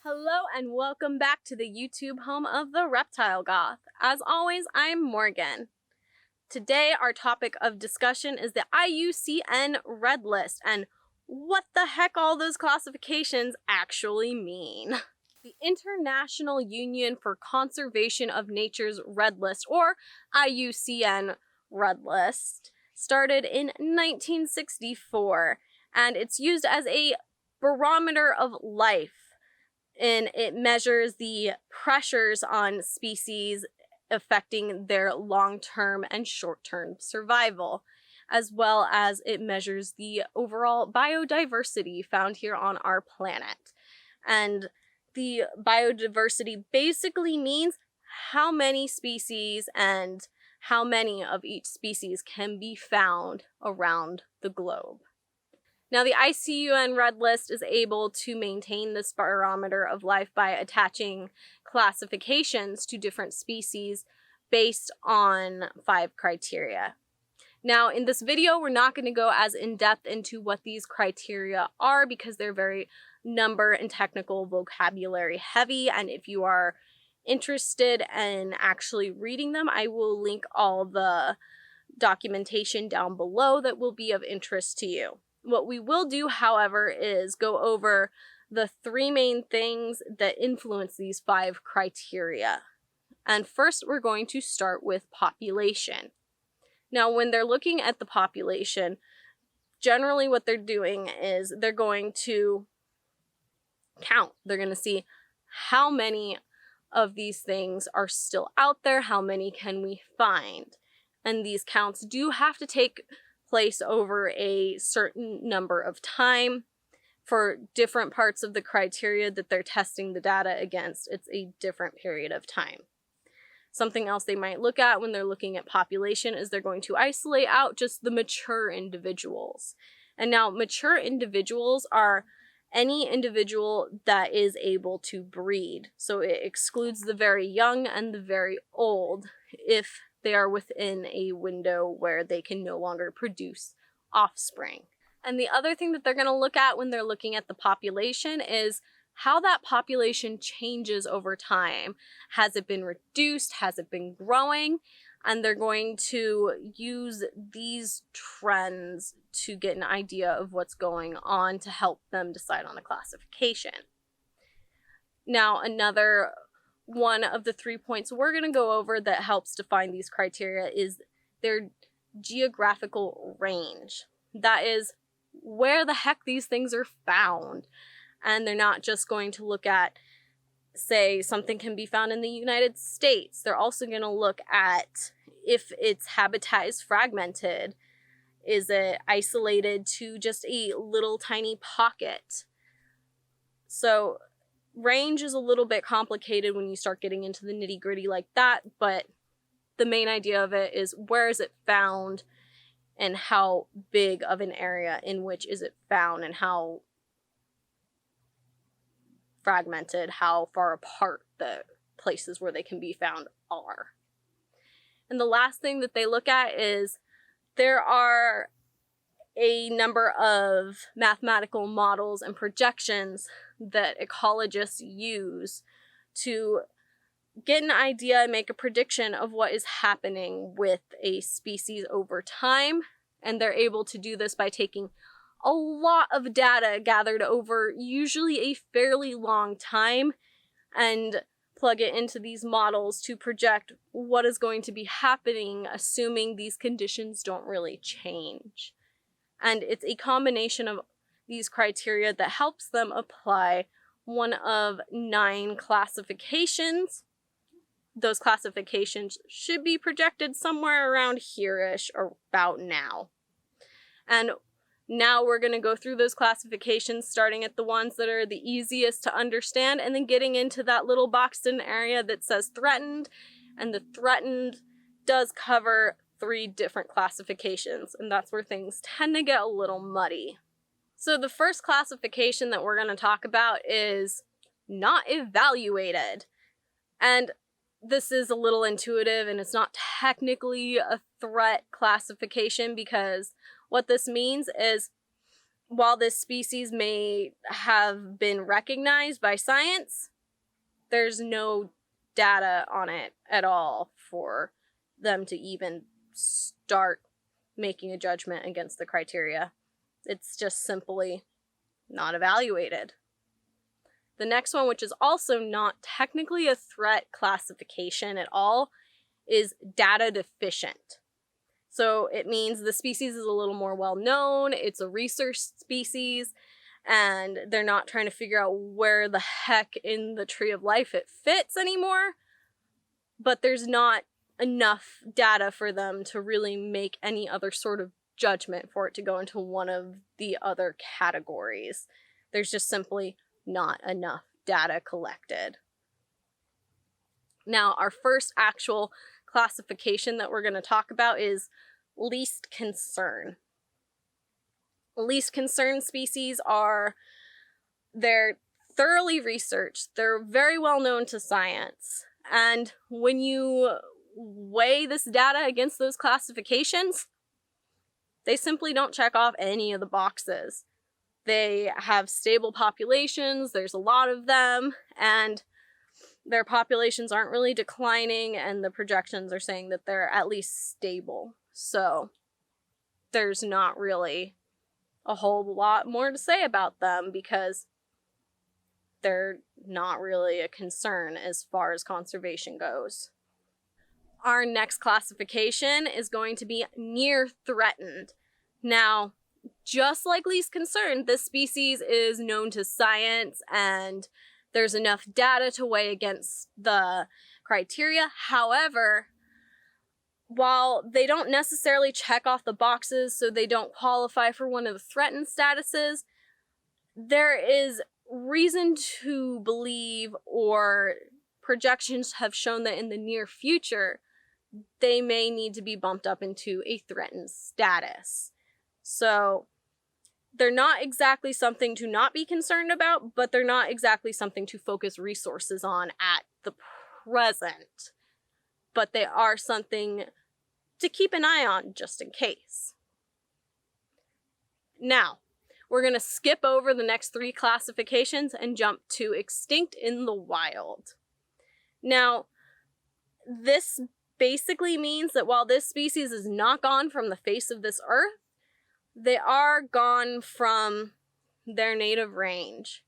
Hello and welcome back to the YouTube home of the Reptile Goth. As always, I'm Morgan. Today our topic of discussion is the IUCN Red List and what the heck all those classifications actually mean. The International Union for Conservation of Nature's Red List, or IUCN Red List, started in 1964, and it's used as a barometer of life. And it measures the pressures on species affecting their long-term and short-term survival, as well as it measures the overall biodiversity found here on our planet. And the biodiversity basically means how many species and how many of each species can be found around the globe. Now, the IUCN Red List is able to maintain this barometer of life by attaching classifications to different species based on 5 criteria. Now, in this video, we're not going to go as in-depth into what these criteria are because they're very number and technical vocabulary heavy, and if you are interested in actually reading them, I will link all the documentation down below that will be of interest to you. What we will do, however, is go over the 3 main things that influence these 5 criteria. And first, we're going to start with population. Now, when they're looking at the population, generally what they're doing is they're going to count. They're going to see how many of these things are still out there, how many can we find. And these counts do have to take place over a certain number of time. For different parts of the criteria that they're testing the data against, it's a different period of time. Something else they might look at when they're looking at population is they're going to isolate out just the mature individuals. And now mature individuals are any individual that is able to breed. So it excludes the very young and the very old if they are within a window where they can no longer produce offspring. And the other thing that they're going to look at when they're looking at the population is how that population changes over time. Has it been reduced? Has it been growing? And they're going to use these trends to get an idea of what's going on to help them decide on a classification. Now, another one of the 3 points we're going to go over that helps define these criteria is their geographical range. That is where the heck these things are found. And they're not just going to look at, say, something can be found in the United States. They're also going to look at if its habitat is fragmented. Is it isolated to just a little tiny pocket? So range is a little bit complicated when you start getting into the nitty-gritty like that, but the main idea of it is where is it found and how big of an area in which is it found and how fragmented, how far apart the places where they can be found are. And the last thing that they look at is there are a number of mathematical models and projections that ecologists use to get an idea and make a prediction of what is happening with a species over time. And they're able to do this by taking a lot of data gathered over usually a fairly long time and plug it into these models to project what is going to be happening, assuming these conditions don't really change. And it's a combination of these criteria that helps them apply one of 9 classifications. Those classifications should be projected somewhere around here-ish or about now. And now we're going to go through those classifications, starting at the ones that are the easiest to understand and then getting into that little boxed in area that says threatened. And the threatened does cover 3 different classifications, and that's where things tend to get a little muddy. So the first classification that we're going to talk about is not evaluated. And this is a little intuitive, and it's not technically a threat classification because what this means is while this species may have been recognized by science, there's no data on it at all for them to even start making a judgment against the criteria. It's just simply not evaluated. The next one, which is also not technically a threat classification at all, is data deficient. So it means the species is a little more well known, it's a research species, and they're not trying to figure out where the heck in the tree of life it fits anymore, but there's not enough data for them to really make any other sort of judgment for it to go into one of the other categories. There's just simply not enough data collected. Now, our first actual classification that we're going to talk about is least concern. Least concern species they're thoroughly researched, they're very well known to science, and when you weigh this data against those classifications, they simply don't check off any of the boxes. They have stable populations, there's a lot of them, and their populations aren't really declining, and the projections are saying that they're at least stable. So there's not really a whole lot more to say about them because they're not really a concern as far as conservation goes. Our next classification is going to be near threatened. Now, just like least concern, this species is known to science and there's enough data to weigh against the criteria. However, while they don't necessarily check off the boxes so they don't qualify for one of the threatened statuses, there is reason to believe, or projections have shown that in the near future, they may need to be bumped up into a threatened status. So they're not exactly something to not be concerned about, but they're not exactly something to focus resources on at the present. But they are something to keep an eye on just in case. Now, we're going to skip over the next three classifications and jump to extinct in the wild. Now, this basically means that while this species is not gone from the face of this earth, they are gone from their native range.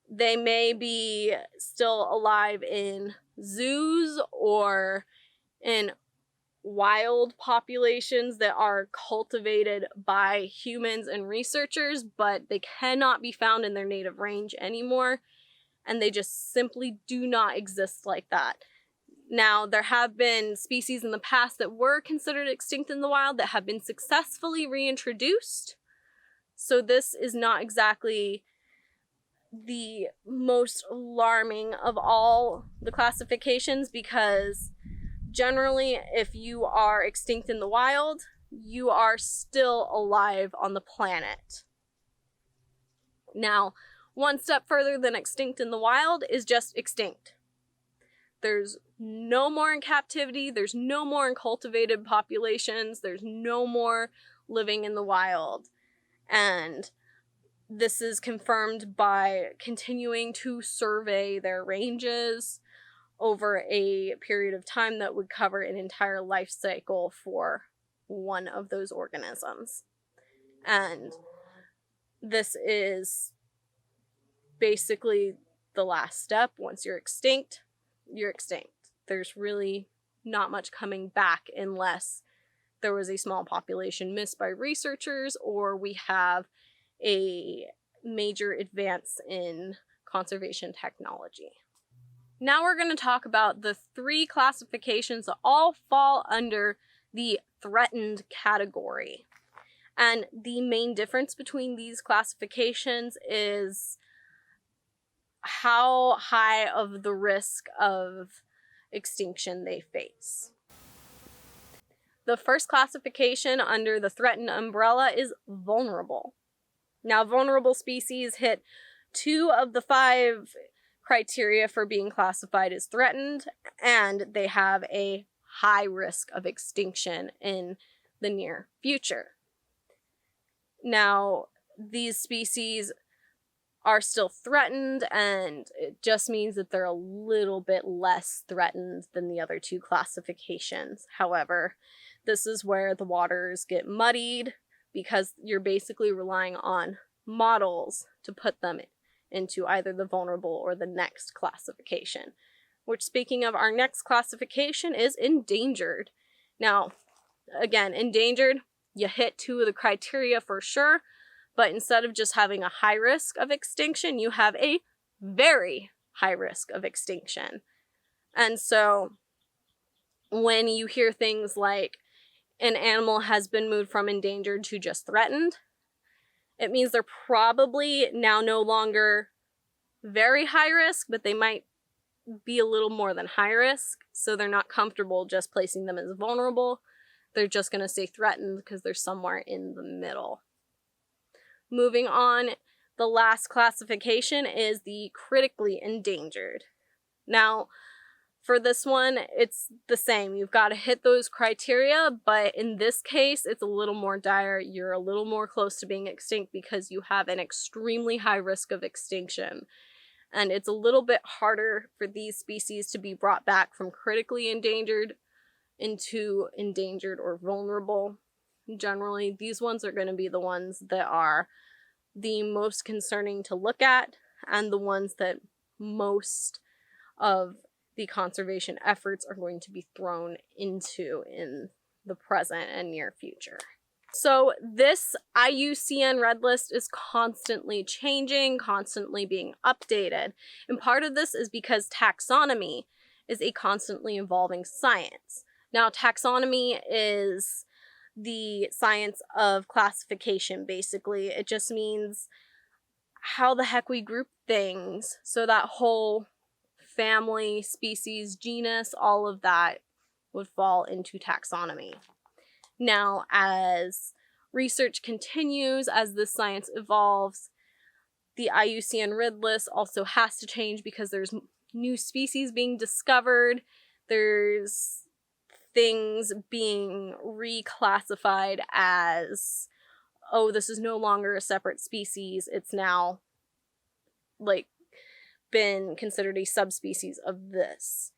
They may be still alive in zoos or in wild populations that are cultivated by humans and researchers, but they cannot be found in their native range anymore, and they just simply do not exist like that. Now, there have been species in the past that were considered extinct in the wild that have been successfully reintroduced, so this is not exactly the most alarming of all the classifications, because generally, if you are extinct in the wild, you are still alive on the planet. Now, one step further than extinct in the wild is just extinct. There's no more in captivity, there's no more in cultivated populations, there's no more living in the wild. And this is confirmed by continuing to survey their ranges over a period of time that would cover an entire life cycle for one of those organisms. And this is basically the last step. Once you're extinct, you're extinct. There's really not much coming back unless there was a small population missed by researchers or we have a major advance in conservation technology. Now we're going to talk about the three classifications that all fall under the threatened category. And the main difference between these classifications is how high of the risk of extinction they face. The first classification under the threatened umbrella is vulnerable. Now, vulnerable species hit 2 of the 5 criteria for being classified as threatened, and they have a high risk of extinction in the near future. Now, these species are still threatened, and it just means that they're a little bit less threatened than the other two classifications. However, this is where the waters get muddied because you're basically relying on models to put them into either the vulnerable or the next classification. Which, speaking of our next classification, is endangered. Now, again, endangered, you hit two of the criteria for sure, but instead of just having a high risk of extinction, you have a very high risk of extinction. And so when you hear things like an animal has been moved from endangered to just threatened, it means they're probably now no longer very high risk, but they might be a little more than high risk, so they're not comfortable just placing them as vulnerable. They're just going to stay threatened because they're somewhere in the middle. Moving on, the last classification is the critically endangered. Now, for this one, it's the same. You've got to hit those criteria, but in this case, it's a little more dire. You're a little more close to being extinct because you have an extremely high risk of extinction. And it's a little bit harder for these species to be brought back from critically endangered into endangered or vulnerable. Generally, these ones are going to be the ones that are the most concerning to look at, and the ones that most of the conservation efforts are going to be thrown into in the present and near future. So this IUCN Red List is constantly changing, constantly being updated. And part of this is because taxonomy is a constantly evolving science. Now, taxonomy is the science of classification, basically. It just means how the heck we group things. So that whole family, species, genus, all of that would fall into taxonomy. Now, as research continues, as this science evolves, the IUCN Red List also has to change because there's new species being discovered. There's things being reclassified as, oh, this is no longer a separate species. It's now, like, been considered a subspecies of this.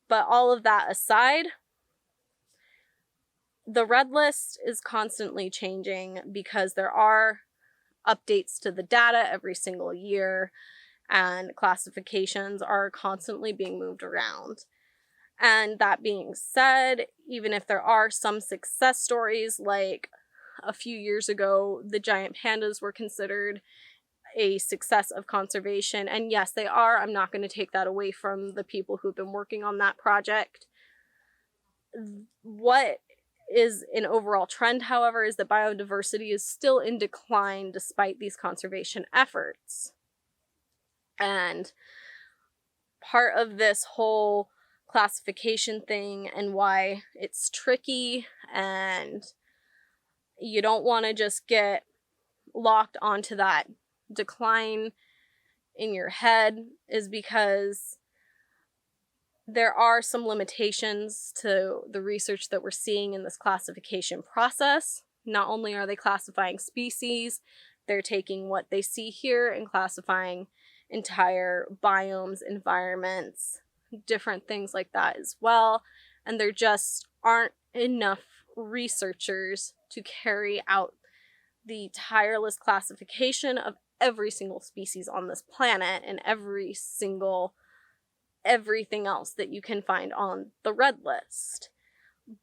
But all of that aside, the Red List is constantly changing because there are updates to the data every single year, and classifications are constantly being moved around. And that being said, even if there are some success stories, like a few years ago, the giant pandas were considered a success of conservation, and yes, they are. I'm not going to take that away from the people who've been working on that project. What is an overall trend, however, is that biodiversity is still in decline despite these conservation efforts. And part of this whole classification thing and why it's tricky and you don't want to just get locked onto that decline in your head is because there are some limitations to the research that we're seeing in this classification process. Not only are they classifying species, they're taking what they see here and classifying entire biomes, environments, different things like that as well. And there just aren't enough researchers to carry out the tireless classification of every single species on this planet and everything else that you can find on the Red List.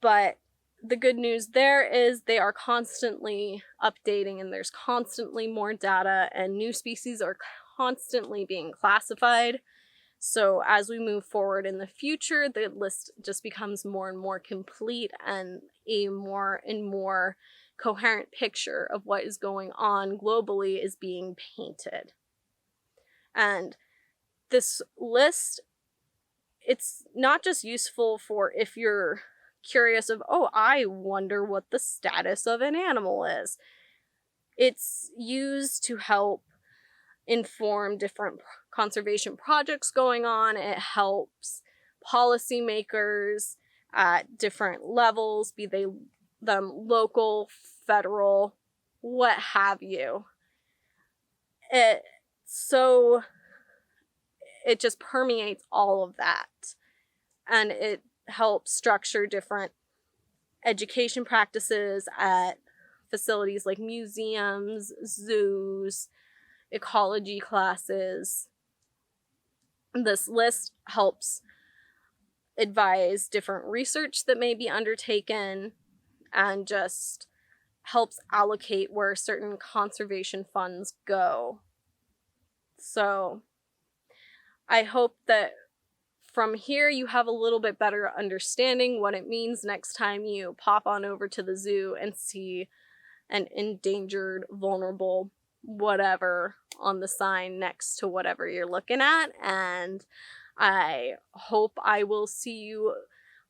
But the good news there is they are constantly updating, and there's constantly more data, and new species are constantly being classified. So as we move forward in the future, the list just becomes more and more complete, and a more and more coherent picture of what is going on globally is being painted. And this list, it's not just useful for if you're curious of, oh, I wonder what the status of an animal is. It's used to help inform different conservation projects going on. It helps policymakers at different levels, be they them local, federal, what have you. So it just permeates all of that, and it helps structure different education practices at facilities like museums, zoos, ecology classes. This list helps advise different research that may be undertaken and just helps allocate where certain conservation funds go. So I hope that from here you have a little bit better understanding what it means next time you pop on over to the zoo and see an endangered, vulnerable, whatever on the sign next to whatever you're looking at. And I hope I will see you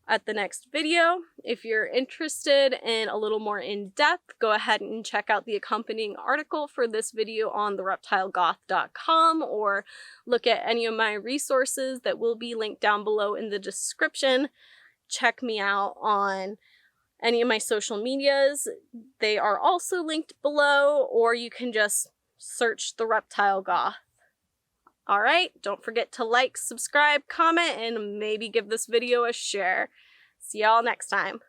at the next video. If you're interested in a little more in-depth, go ahead and check out the accompanying article for this video on thereptilegoth.com, or look at any of my resources that will be linked down below in the description. Check me out on any of my social medias. They are also linked below, or you can just search The Reptile Goth. All right, don't forget to like, subscribe, comment, and maybe give this video a share. See y'all next time.